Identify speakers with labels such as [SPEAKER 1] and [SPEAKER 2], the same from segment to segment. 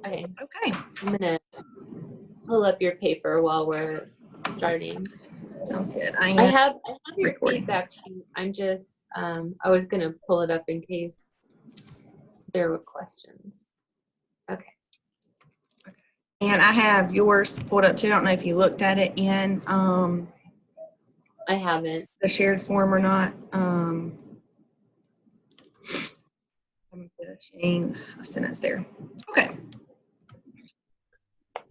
[SPEAKER 1] Okay.
[SPEAKER 2] Okay.
[SPEAKER 1] I'm gonna pull up your paper while we're starting.
[SPEAKER 2] Sounds good.
[SPEAKER 1] I have your
[SPEAKER 2] recording.
[SPEAKER 1] feedback sheet. I'm just I was gonna pull it up in case there were questions. Okay.
[SPEAKER 2] And I have yours pulled up too. I don't know if you looked at it in
[SPEAKER 1] I haven't.
[SPEAKER 2] the shared form or not. Shane, a sentence there. Okay.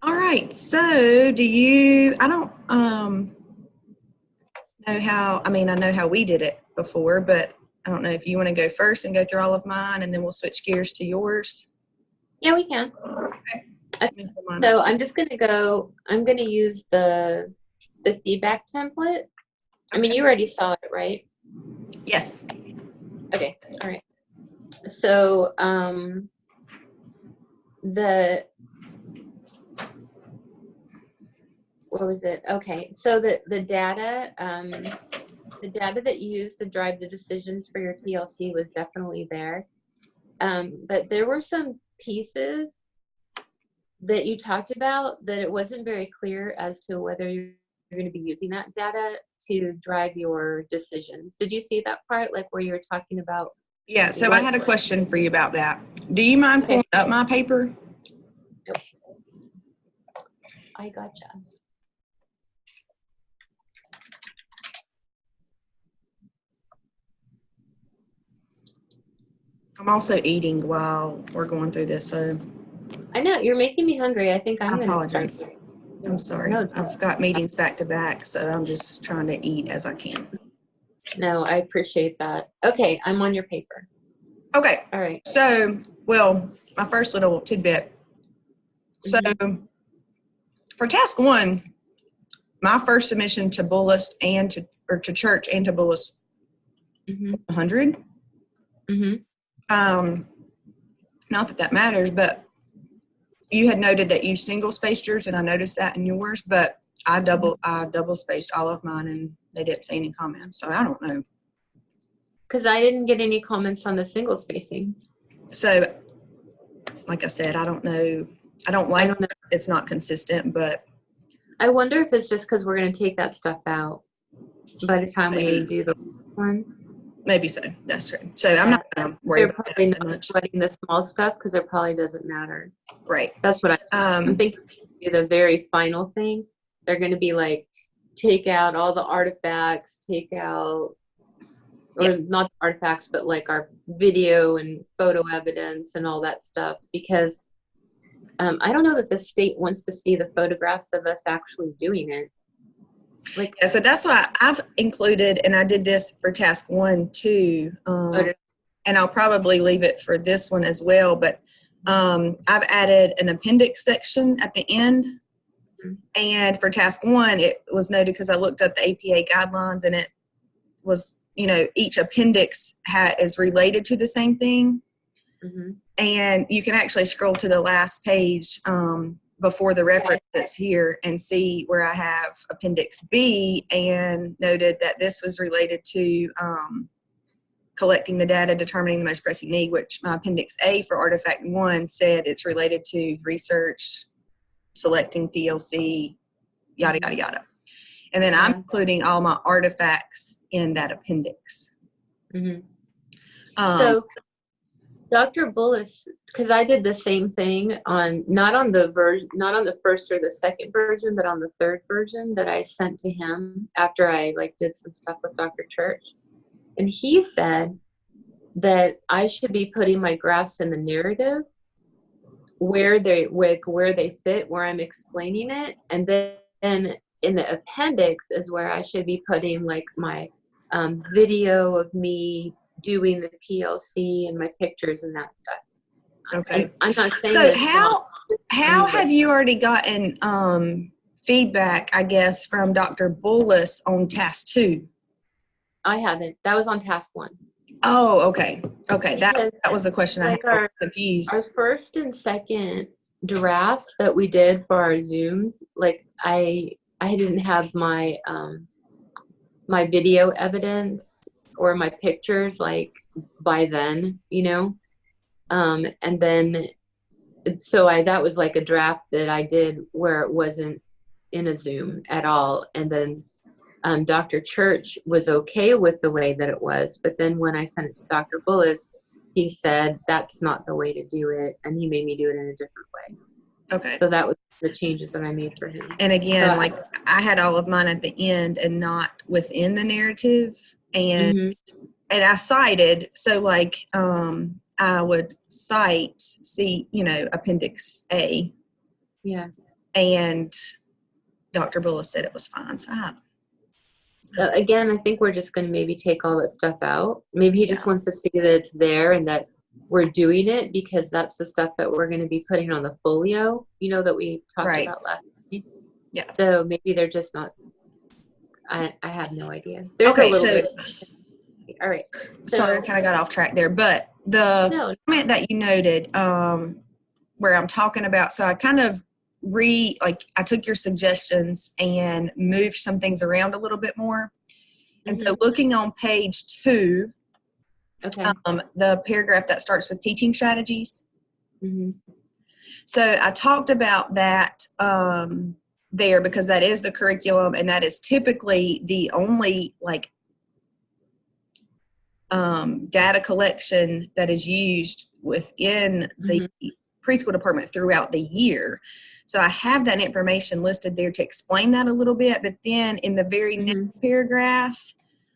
[SPEAKER 2] All right. So do you, I don't know how, I mean, I know how we did it before, but I don't know if you want to go first and go through all of mine and then we'll switch gears to yours.
[SPEAKER 1] Yeah, we can.
[SPEAKER 2] Okay.
[SPEAKER 1] So I'm just gonna go, I'm gonna use the feedback template. I mean, you already saw it, right?
[SPEAKER 2] Yes.
[SPEAKER 1] Okay, all right. So what was it? Okay, so the data that you used to drive the decisions for your PLC was definitely there. But there were some pieces that you talked about that it wasn't very clear as to whether you're going to be using that data to drive your decisions. Did you see that part, like where you were talking about?
[SPEAKER 2] Yeah, so I had a question for you about that. Do you mind pulling up my paper?
[SPEAKER 1] Nope. I gotcha.
[SPEAKER 2] I'm also eating while we're going through this, so.
[SPEAKER 1] I know, you're making me hungry. I think I'm going to start.
[SPEAKER 2] I'm sorry.
[SPEAKER 1] No,
[SPEAKER 2] I've got meetings back to back, so I'm just trying to eat as I can.
[SPEAKER 1] No, I appreciate that. Okay, I'm on your paper.
[SPEAKER 2] Okay.
[SPEAKER 1] All right.
[SPEAKER 2] So, well, my first little tidbit. So, for task 1, my first submission to Bullis and to church and to Bullis, 100. Not that matters, but you had noted that you single spaced yours, and I noticed that in yours, but I double spaced all of mine, and they didn't say any comments, so I don't know.
[SPEAKER 1] Because I didn't get any comments on the single spacing.
[SPEAKER 2] So, like I said, I don't know. I don't know. It's not consistent, but
[SPEAKER 1] I wonder if it's just because we're going to take that stuff out by the time we do the one.
[SPEAKER 2] Maybe so. That's true. So I'm not going to worry about that so much.
[SPEAKER 1] Sweating the small stuff because it probably doesn't matter.
[SPEAKER 2] Right.
[SPEAKER 1] That's what I'm thinking. The very final thing, they're going to be like, take out all the artifacts, take out, or not artifacts, but like our video and photo evidence and all that stuff, because I don't know that the state wants to see the photographs of us actually doing it. Like,
[SPEAKER 2] yeah, so that's why I've included, and I did this for task 1 too, and I'll probably leave it for this one as well, but I've added an appendix section at the end, and for task 1 it was noted because I looked up the APA guidelines, and it was, you know, each appendix is related to the same thing. And you can actually scroll to the last page before the reference that's here and see where I have Appendix B, and noted that this was related to collecting the data, determining the most pressing need, which my Appendix A for Artifact 1 said it's related to research, selecting PLC, yada, yada, yada. And then I'm including all my artifacts in that appendix.
[SPEAKER 1] So Dr. Bullis, because I did the same thing on not on the first or the second version, but on the third version that I sent to him after I did some stuff with Dr. Church, and he said that I should be putting my graphs in the narrative where they fit, where I'm explaining it, and then in the appendix is where I should be putting like my video of me doing the PLC and my pictures and that stuff.
[SPEAKER 2] Okay.
[SPEAKER 1] I'm not saying
[SPEAKER 2] so
[SPEAKER 1] that.
[SPEAKER 2] how have you already gotten feedback, I guess, from Dr. Bullis on task 2?
[SPEAKER 1] I haven't. That was on task 1.
[SPEAKER 2] Oh, okay. Okay. That was a question I had. I was confused.
[SPEAKER 1] Our first and second drafts that we did for our Zooms, like I didn't have my my video evidence or my pictures like by then, you know, and then that was like a draft that I did where it wasn't in a Zoom at all. And then Dr. Church was okay with the way that it was. But then when I sent it to Dr. Bullis, he said, that's not the way to do it. And he made me do it in a different way.
[SPEAKER 2] Okay.
[SPEAKER 1] So that was the changes that I made for him.
[SPEAKER 2] And again,
[SPEAKER 1] so
[SPEAKER 2] I had all of mine at the end and not within the narrative. And and I cited, so I would cite, Appendix A.
[SPEAKER 1] Yeah.
[SPEAKER 2] And Dr. Bullis said it was fine. So
[SPEAKER 1] again, I think we're just going to maybe take all that stuff out. Maybe he just wants to see that it's there and that we're doing it, because that's the stuff that we're going to be putting on the folio, that we talked about last night.
[SPEAKER 2] Yeah.
[SPEAKER 1] So maybe they're just not, I have no idea. There's a little bit. All right.
[SPEAKER 2] Sorry, I kind of got off track there, but the comment that you noted, where I'm talking about, so I kind of I took your suggestions and moved some things around a little bit more. And so looking on page 2, the paragraph that starts with teaching strategies. So I talked about that there, because that is the curriculum, and that is typically the only data collection that is used within the preschool department throughout the year. So I have that information listed there to explain that a little bit. But then in the very next paragraph,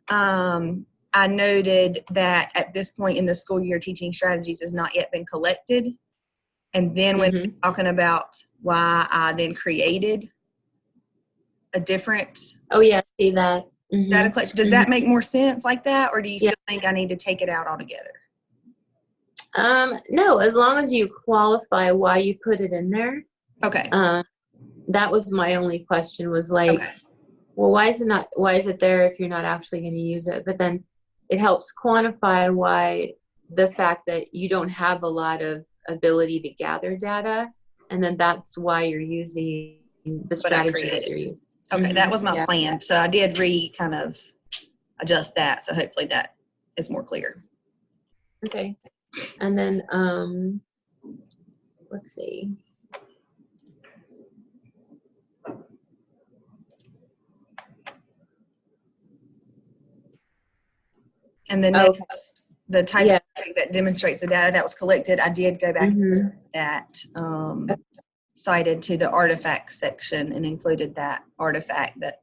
[SPEAKER 2] I noted that at this point in the school year, teaching strategies has not yet been collected. And then when talking about why I then created a different
[SPEAKER 1] see that
[SPEAKER 2] data collection, does that make more sense like that, or do you still think I need to take it out altogether?
[SPEAKER 1] No, as long as you qualify why you put it in there.
[SPEAKER 2] Okay.
[SPEAKER 1] That was my only question, was well, why is it there if you're not actually going to use it? But then it helps quantify why the fact that you don't have a lot of ability to gather data, and then that's why you're using the strategy that you're using.
[SPEAKER 2] Okay, that was my plan. So I did kind of adjust that. So hopefully that is more clear.
[SPEAKER 1] Okay. And then, let's see.
[SPEAKER 2] And the next, the type of metric that demonstrates the data that was collected, I did go back that cited to the artifacts section and included that artifact that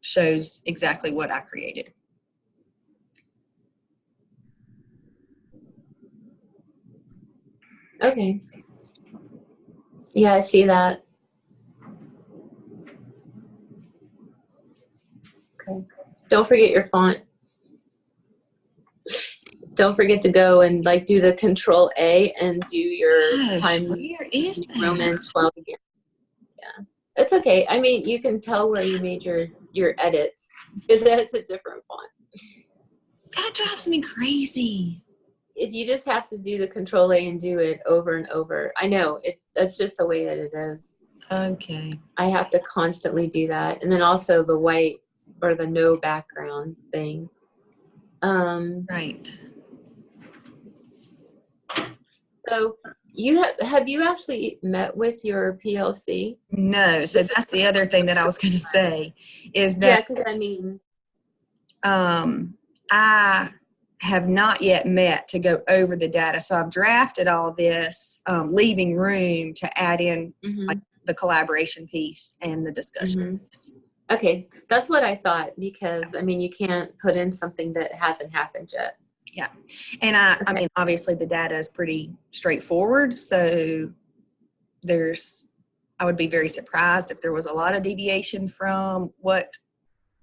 [SPEAKER 2] shows exactly what I created.
[SPEAKER 1] Okay. Yeah, I see that. Okay. Don't forget your font. Don't forget to go and do the Control A and do your time.
[SPEAKER 2] Where is that?
[SPEAKER 1] Roman 12 again. Yeah, it's okay. I mean, you can tell where you made your edits, because it's a different font.
[SPEAKER 2] That drives me crazy.
[SPEAKER 1] You just have to do the Control A and do it over and over. I know that's just the way that it is.
[SPEAKER 2] Okay.
[SPEAKER 1] I have to constantly do that, and then also the white or the no background thing.
[SPEAKER 2] Right.
[SPEAKER 1] So have you actually met with your PLC?
[SPEAKER 2] No. So that's the other thing that I was going to say is that
[SPEAKER 1] because I mean,
[SPEAKER 2] I have not yet met to go over the data. So I've drafted all this, leaving room to add in the collaboration piece and the discussion.
[SPEAKER 1] Okay, that's what I thought, because I mean, you can't put in something that hasn't happened yet.
[SPEAKER 2] Yeah. And I mean, obviously the data is pretty straightforward. So I would be very surprised if there was a lot of deviation from what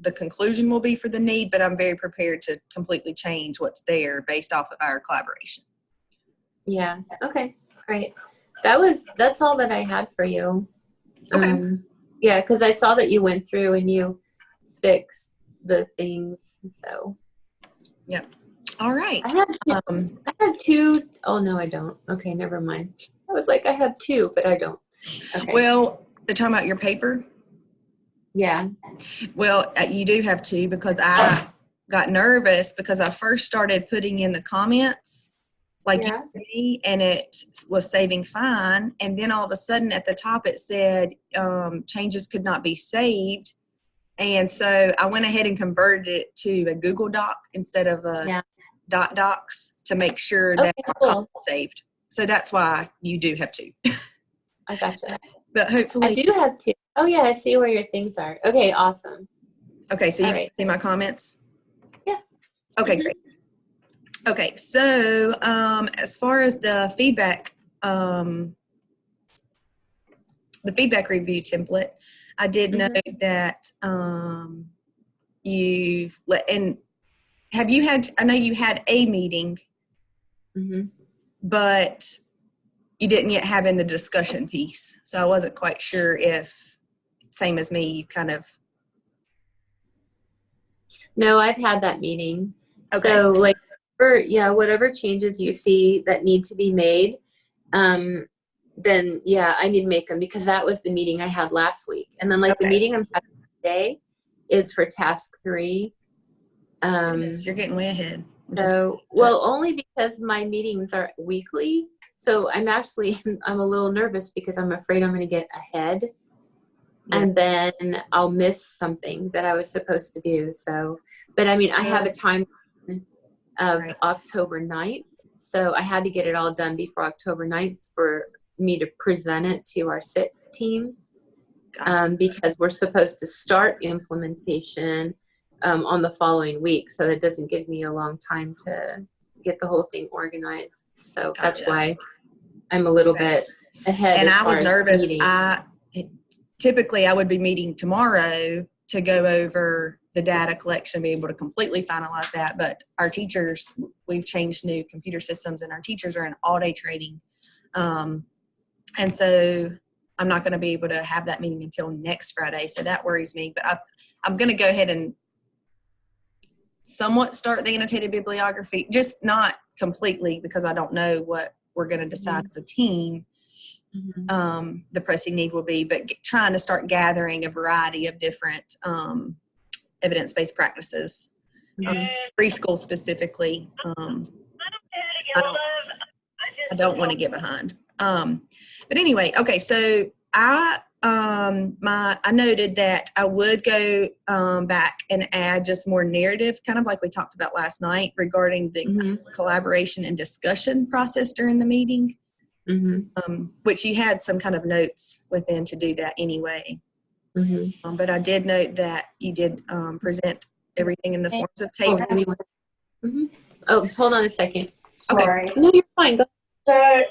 [SPEAKER 2] the conclusion will be for the need, but I'm very prepared to completely change what's there based off of our collaboration.
[SPEAKER 1] Yeah. Okay. Great. That's all that I had for you.
[SPEAKER 2] Okay.
[SPEAKER 1] Yeah, because I saw that you went through and you fixed the things. So.
[SPEAKER 2] Yeah. All right.
[SPEAKER 1] I have two. Oh no, I don't. Okay, never mind. I was like, I have two, but I don't. Okay.
[SPEAKER 2] Well, they're talking about your paper.
[SPEAKER 1] Yeah.
[SPEAKER 2] Well, you do have two, because I got nervous because I first started putting in the comments like
[SPEAKER 1] Yeah.
[SPEAKER 2] you and it was saving fine. And then all of a sudden at the top it said changes could not be saved. And so I went ahead and converted it to a Google Doc instead of a docs to make sure that my copy was saved. So that's why you do have two.
[SPEAKER 1] I gotcha.
[SPEAKER 2] But hopefully.
[SPEAKER 1] I do have two. Oh, yeah, I see where your things are. Okay, awesome.
[SPEAKER 2] Okay, so you can see my comments?
[SPEAKER 1] Yeah.
[SPEAKER 2] Okay, great. Okay, so as far as the feedback review template, I did note that you've let, and have you had, I know you had a meeting, but you didn't yet have in the discussion piece. So I wasn't quite sure if, same as me, you kind of.
[SPEAKER 1] No, I've had that meeting.
[SPEAKER 2] Okay.
[SPEAKER 1] So like, whatever changes you see that need to be made, then yeah, I need to make them, because that was the meeting I had last week. And then like the meeting I'm having today is for task 3.
[SPEAKER 2] You're getting way ahead.
[SPEAKER 1] So, well, only because my meetings are weekly. So I'm a little nervous because I'm afraid I'm going to get ahead. Yeah. And then I'll miss something that I was supposed to do. So, but I mean, I have a time of October 9th. So I had to get it all done before October 9th for me to present it to our SIT team. Gotcha. Because we're supposed to start implementation on the following week. So that doesn't give me a long time to get the whole thing organized. So gotcha. That's why I'm a little bit ahead.
[SPEAKER 2] And I was nervous. Typically I would be meeting tomorrow to go over the data collection, be able to completely finalize that. But our teachers, we've changed new computer systems and our teachers are in all-day training. And so I'm not going to be able to have that meeting until next Friday. So that worries me. But I'm going to go ahead and somewhat start the annotated bibliography, just not completely because I don't know what we're going to decide as a team. The pressing need will be, but trying to start gathering a variety of different evidence-based practices, preschool specifically. I don't want to get behind. But anyway, okay, so I noted that I would go back and add just more narrative, kind of like we talked about last night regarding the collaboration and discussion process during the meeting. Which you had some kind of notes within to do that anyway. But I did note that you did present everything in the forms of tables.
[SPEAKER 1] Oh, hold on a second.
[SPEAKER 3] Sorry.
[SPEAKER 1] Okay. No, you're fine. Go.
[SPEAKER 3] So,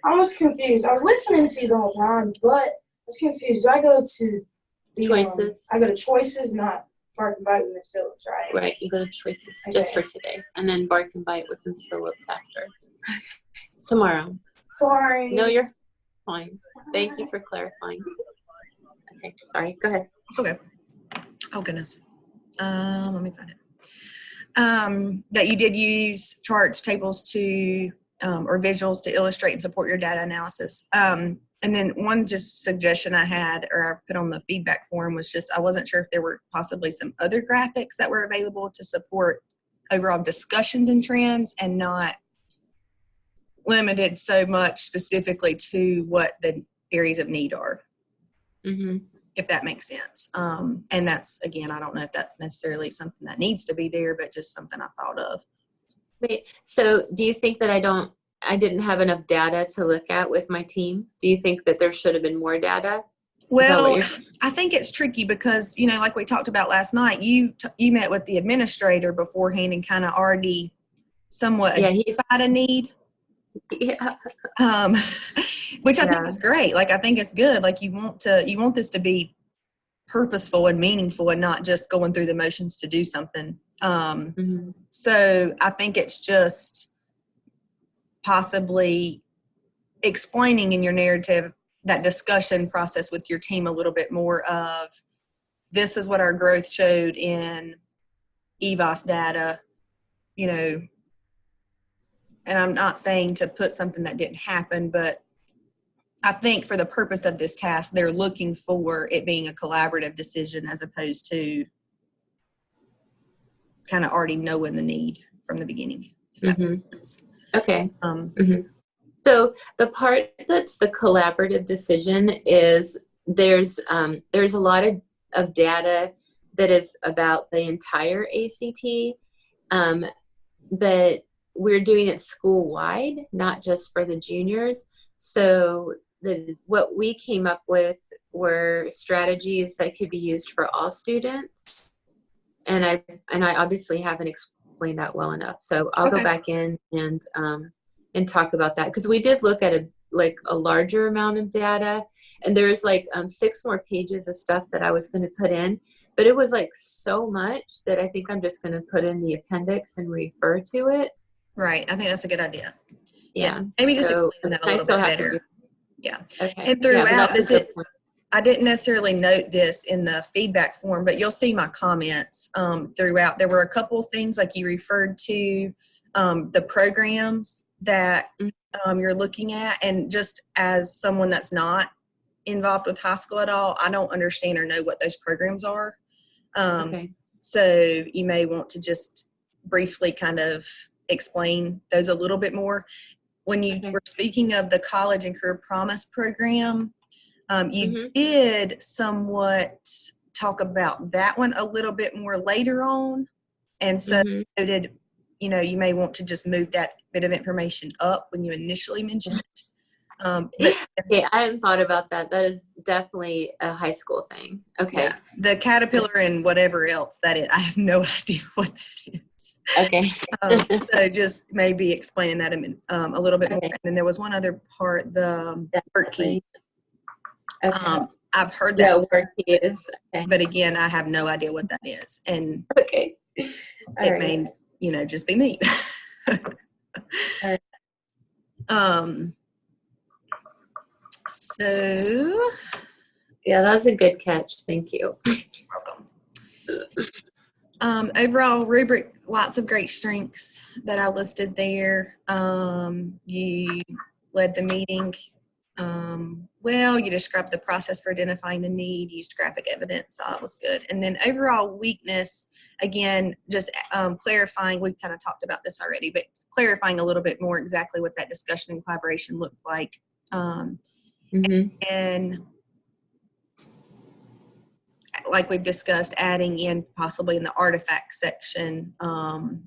[SPEAKER 3] I was confused. I was listening to you the whole time, but I was confused. Do I go to the,
[SPEAKER 1] choices?
[SPEAKER 3] I go to choices, not Bark and Bite with Miss Phillips, right?
[SPEAKER 1] Right. You go to choices just for today, and then Bark and Bite with Miss Phillips after. Tomorrow.
[SPEAKER 3] Sorry.
[SPEAKER 1] No, you're fine. Thank you for clarifying. Okay, sorry. Go ahead.
[SPEAKER 2] Okay. Oh, goodness. Let me find it. That you did use charts, tables to, or visuals to illustrate and support your data analysis. And then one just suggestion I had, or I put on the feedback form, was just I wasn't sure if there were possibly some other graphics that were available to support overall discussions and trends and not limited so much specifically to what the areas of need are, if that makes sense. And that's, again, I don't know if that's necessarily something that needs to be there, but just something I thought of.
[SPEAKER 1] Wait, so do you think that I didn't have enough data to look at with my team? Do you think that there should have been more data?
[SPEAKER 2] Well, I think it's tricky because, you know, like we talked about last night, you met with the administrator beforehand and kind of already somewhat identified a need.
[SPEAKER 1] Yeah.
[SPEAKER 2] Which I think is great. Like, I think it's good. Like, you want this to be purposeful and meaningful and not just going through the motions to do something. So I think it's just possibly explaining in your narrative that discussion process with your team a little bit more of, this is what our growth showed in EVOS data, you know. And I'm not saying to put something that didn't happen, but I think for the purpose of this task, they're looking for it being a collaborative decision as opposed to kind of already knowing the need from the beginning. If that makes sense.
[SPEAKER 1] Okay.
[SPEAKER 2] Um,
[SPEAKER 1] So the part that's the collaborative decision is there's a lot of data that is about the entire ACT, but we're doing it school-wide, not just for the juniors. So what we came up with were strategies that could be used for all students. And I obviously haven't explained that well enough. So I'll go back in and talk about that, because we did look at a larger amount of data, and there's like 6 more pages of stuff that I was going to put in, but it was like so much that I think I'm just going to put in the appendix and refer to it.
[SPEAKER 2] Right. I think that's a good idea.
[SPEAKER 1] Yeah.
[SPEAKER 2] Maybe just explain that a little bit better. Yeah.
[SPEAKER 1] Okay.
[SPEAKER 2] And throughout I didn't necessarily note this in the feedback form, but you'll see my comments throughout. There were a couple of things like you referred to the programs that you're looking at, and just as someone that's not involved with high school at all, I don't understand or know what those programs are. So you may want to just briefly kind of explain those a little bit more. When you were speaking of the College and Career Promise program, you did somewhat talk about that one a little bit more later on. And so noted, you may want to just move that bit of information up when you initially mentioned it.
[SPEAKER 1] Okay, I hadn't thought about that. That is definitely a high school thing. Okay.
[SPEAKER 2] Yeah, the Caterpillar and whatever else that is, I have no idea what that is.
[SPEAKER 1] Okay.
[SPEAKER 2] So just maybe explain that a little bit more. And then there was one other part, the work keys.
[SPEAKER 1] Okay.
[SPEAKER 2] I've heard that.
[SPEAKER 1] Yeah, work keys. Okay.
[SPEAKER 2] But again, I have no idea what that is. And
[SPEAKER 1] okay.
[SPEAKER 2] It may, just be me.
[SPEAKER 1] All right.
[SPEAKER 2] So.
[SPEAKER 1] Yeah, that was a good catch. Thank you.
[SPEAKER 2] Overall rubric, lots of great strengths that I listed there. You led the meeting well. You described the process for identifying the need, used graphic evidence. So that was good. And then overall weakness, again, just clarifying, we kind of talked about this already, but clarifying a little bit more exactly what that discussion and collaboration looked like. And like we've discussed, adding in possibly in the artifact section, other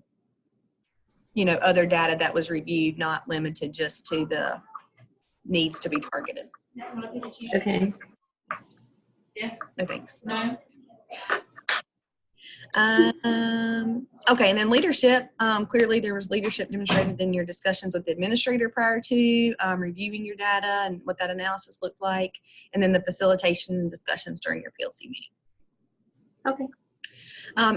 [SPEAKER 2] data that was reviewed, not limited just to the needs to be targeted.
[SPEAKER 1] Okay.
[SPEAKER 3] Yes.
[SPEAKER 2] No thanks.
[SPEAKER 3] No.
[SPEAKER 2] Okay, and then leadership. Clearly there was leadership demonstrated in your discussions with the administrator prior to reviewing your data and what that analysis looked like, and then the facilitation discussions during your PLC meeting.
[SPEAKER 1] Okay.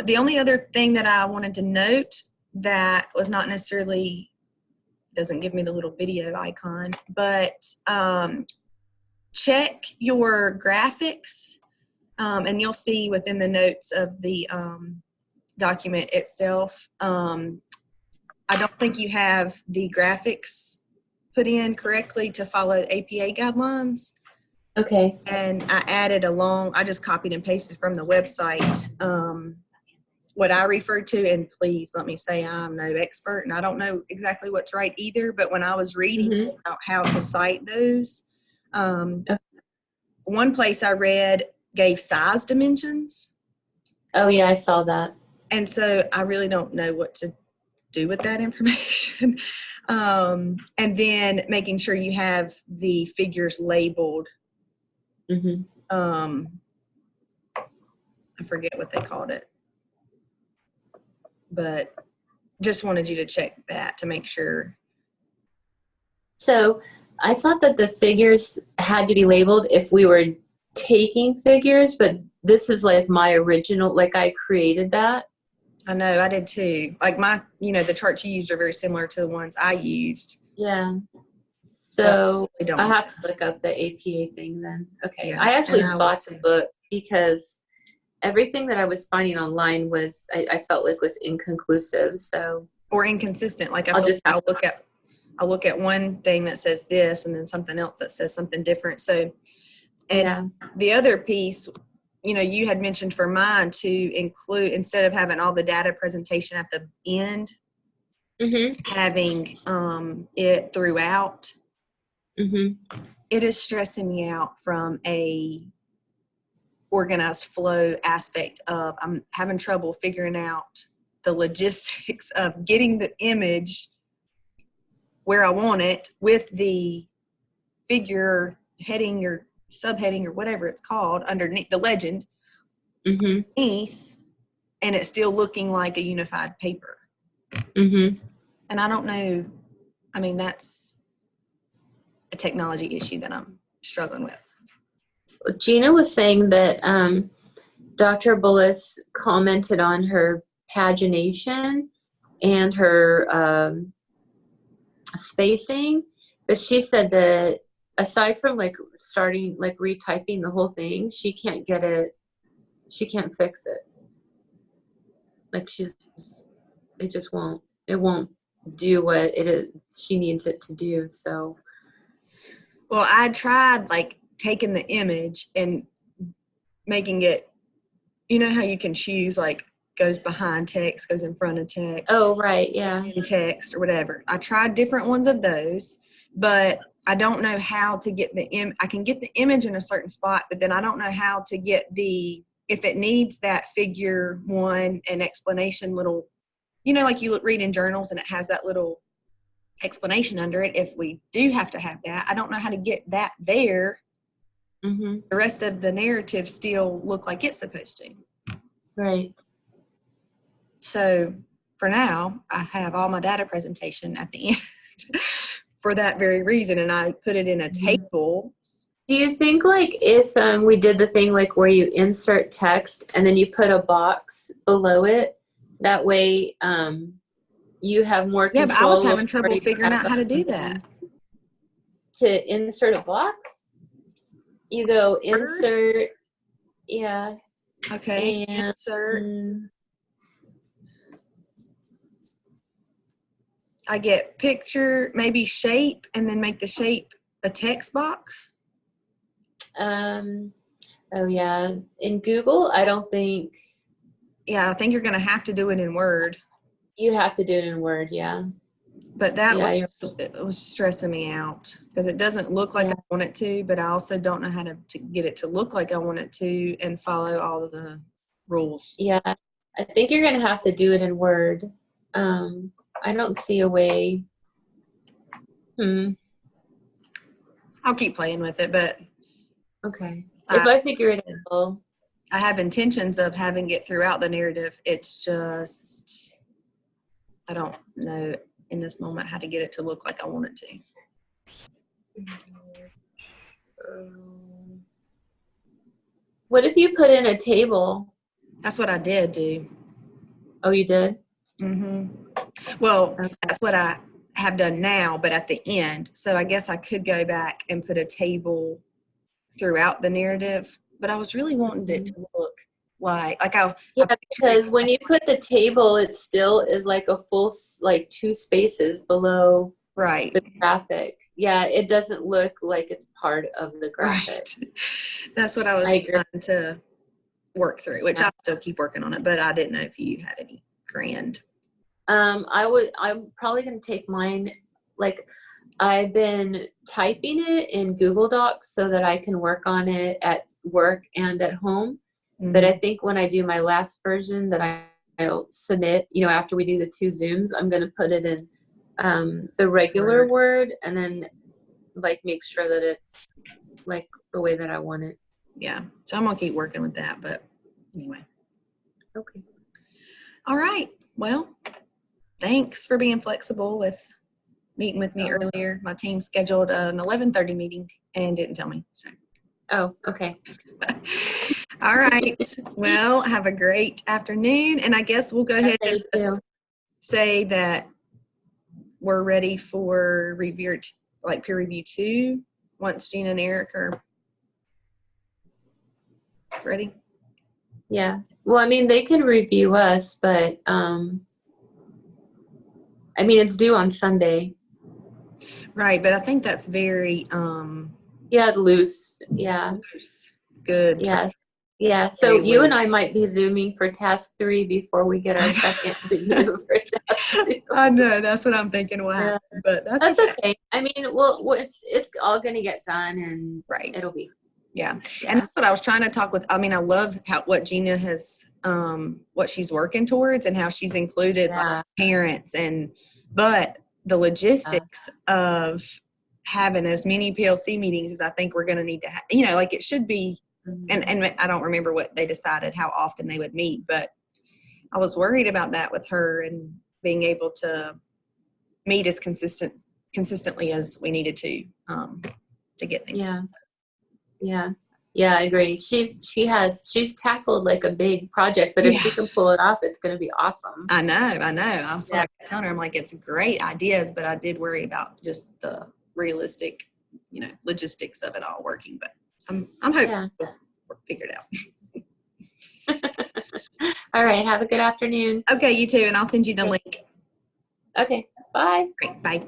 [SPEAKER 2] The only other thing that I wanted to note that was not necessarily, doesn't give me the little video icon, but check your graphics, and you'll see within the notes of the document itself, I don't think you have the graphics put in correctly to follow APA guidelines.
[SPEAKER 1] Okay.
[SPEAKER 2] And I added I just copied and pasted from the website what I referred to, and please let me say I'm no expert and I don't know exactly what's right either, but when I was reading about how to cite those, one place I read gave size dimensions.
[SPEAKER 1] Oh yeah, I saw that.
[SPEAKER 2] And so I really don't know what to do with that information. And then making sure you have the figures labeled. I forget what they called it, but just wanted you to check that to make sure.
[SPEAKER 1] So I thought that the figures had to be labeled if we were taking figures, but this is like my original, like I created that.
[SPEAKER 2] I know, I did too. Like the charts you used are very similar to the ones I used.
[SPEAKER 1] Yeah. So I have to look up the APA thing then. Okay. Yeah, I actually bought the book because everything that I was finding online was, I felt like was inconclusive. So. Or
[SPEAKER 2] inconsistent. Like I'll look at one thing that says this and then something else that says something different. So, and the other piece, you had mentioned for mine to include, instead of having all the data presentation at the end, having it throughout,
[SPEAKER 1] it
[SPEAKER 2] is stressing me out from a organized flow aspect of I'm having trouble figuring out the logistics of getting the image where I want it with the figure heading or subheading or whatever it's called underneath the legend underneath, and it's still looking like a unified paper. And I don't know, I mean, that's a technology issue that I'm struggling with.
[SPEAKER 1] Gina was saying that Dr. Bullis commented on her pagination and her spacing, but she said that aside from like starting like retyping the whole thing, she can't fix it. Like it won't do what it is she needs it to do. So
[SPEAKER 2] well, I tried like taking the image and making it, you know how you can choose like goes behind text, goes in front of text.
[SPEAKER 1] Oh, right, yeah.
[SPEAKER 2] In text or whatever. I tried different ones of those, but I don't know how to get I can get the image in a certain spot, but then I don't know how to get if it needs that figure one and explanation little, you know, like you read in journals and it has that little explanation under it. If we do have to have that, I don't know how to get that there. The rest of the narrative still look like it's supposed to.
[SPEAKER 1] Right.
[SPEAKER 2] So for now, I have all my data presentation at the end for that very reason, and I put it in a table.
[SPEAKER 1] Do you think like if we did the thing like where you insert text and then you put a box below it, that way you have more control?
[SPEAKER 2] Yeah, but I was having trouble figuring out how to do that.
[SPEAKER 1] To insert a box? You go insert, yeah.
[SPEAKER 2] Okay,
[SPEAKER 1] and
[SPEAKER 2] insert. I get picture, maybe shape, and then make the shape a text box.
[SPEAKER 1] Oh yeah, in Google, I don't think.
[SPEAKER 2] Yeah, I think you're going to have to do it in Word.
[SPEAKER 1] You have to do it in Word, yeah.
[SPEAKER 2] But that it was stressing me out because it doesn't look like I want it to, but I also don't know how to get it to look like I want it to and follow all of the rules.
[SPEAKER 1] Yeah, I think you're going to have to do it in Word. I don't see a way.
[SPEAKER 2] I'll keep playing with it, but
[SPEAKER 1] okay. If I figure it out,
[SPEAKER 2] I have intentions of having it throughout the narrative. It's just I don't know in this moment how to get it to look like I want it to.
[SPEAKER 1] What if you put in a table?
[SPEAKER 2] That's what I did do.
[SPEAKER 1] Oh, you did?
[SPEAKER 2] Well, that's what I have done now, but at the end. So I guess I could go back and put a table throughout the narrative, but I was really wanting it to look like
[SPEAKER 1] because when you put the table, it still is like a full, like 2 spaces below the graphic. Yeah, it doesn't look like it's part of the graphic.
[SPEAKER 2] Right. That's what I was trying to work through, which I still keep working on it, but I didn't know if you had any grand.
[SPEAKER 1] I'm probably going to take mine, like I've been typing it in Google Docs so that I can work on it at work and at home. But I think when I do my last version that I'll submit, you know, after we do the 2 Zooms, I'm going to put it in the regular Word and then like make sure that it's like the way that I want it.
[SPEAKER 2] Yeah. So I'm going to keep working with that, but anyway.
[SPEAKER 1] Okay.
[SPEAKER 2] All right. Well, thanks for being flexible with meeting with me earlier. My team scheduled an 11:30 meeting and didn't tell me. So.
[SPEAKER 1] Oh, okay.
[SPEAKER 2] All right. Well, have a great afternoon. And I guess we'll go ahead and say that we're ready for review, like peer review 2, once Gina and Eric are ready.
[SPEAKER 1] Yeah. Well, I mean, they can review us, but I mean, it's due on Sunday.
[SPEAKER 2] Right, but I think that's very
[SPEAKER 1] loose. Yeah.
[SPEAKER 2] Good.
[SPEAKER 1] Yes. Yeah, so
[SPEAKER 2] They
[SPEAKER 1] you
[SPEAKER 2] would.
[SPEAKER 1] and I might be Zooming for task 3 before we get our second Zoom for task 2.
[SPEAKER 2] I know, that's what I'm thinking will
[SPEAKER 1] Yeah.
[SPEAKER 2] happen, but that's
[SPEAKER 1] That's
[SPEAKER 2] okay.
[SPEAKER 1] okay. I mean, it's all gonna get done, and
[SPEAKER 2] Right.
[SPEAKER 1] it'll be.
[SPEAKER 2] Yeah.
[SPEAKER 1] Yeah.
[SPEAKER 2] And that's what I was trying to talk with. I mean, I love what Gina has, what she's working towards and how she's included like parents but the logistics of having as many PLC meetings as I think we're going to need to have, like it should be. And I don't remember what they decided how often they would meet, but I was worried about that with her and being able to meet as consistently as we needed to get things done.
[SPEAKER 1] Yeah, I agree. She's tackled like a big project, but if she can pull it off, it's going to be awesome.
[SPEAKER 2] I know. I'm like telling her, I'm like, it's great ideas, but I did worry about just the realistic, logistics of it all working. But I'm hoping we'll figure it out.
[SPEAKER 1] All right. Have a good afternoon.
[SPEAKER 2] Okay, you too, and I'll send you the link.
[SPEAKER 1] Okay. Bye.
[SPEAKER 2] Great. Bye.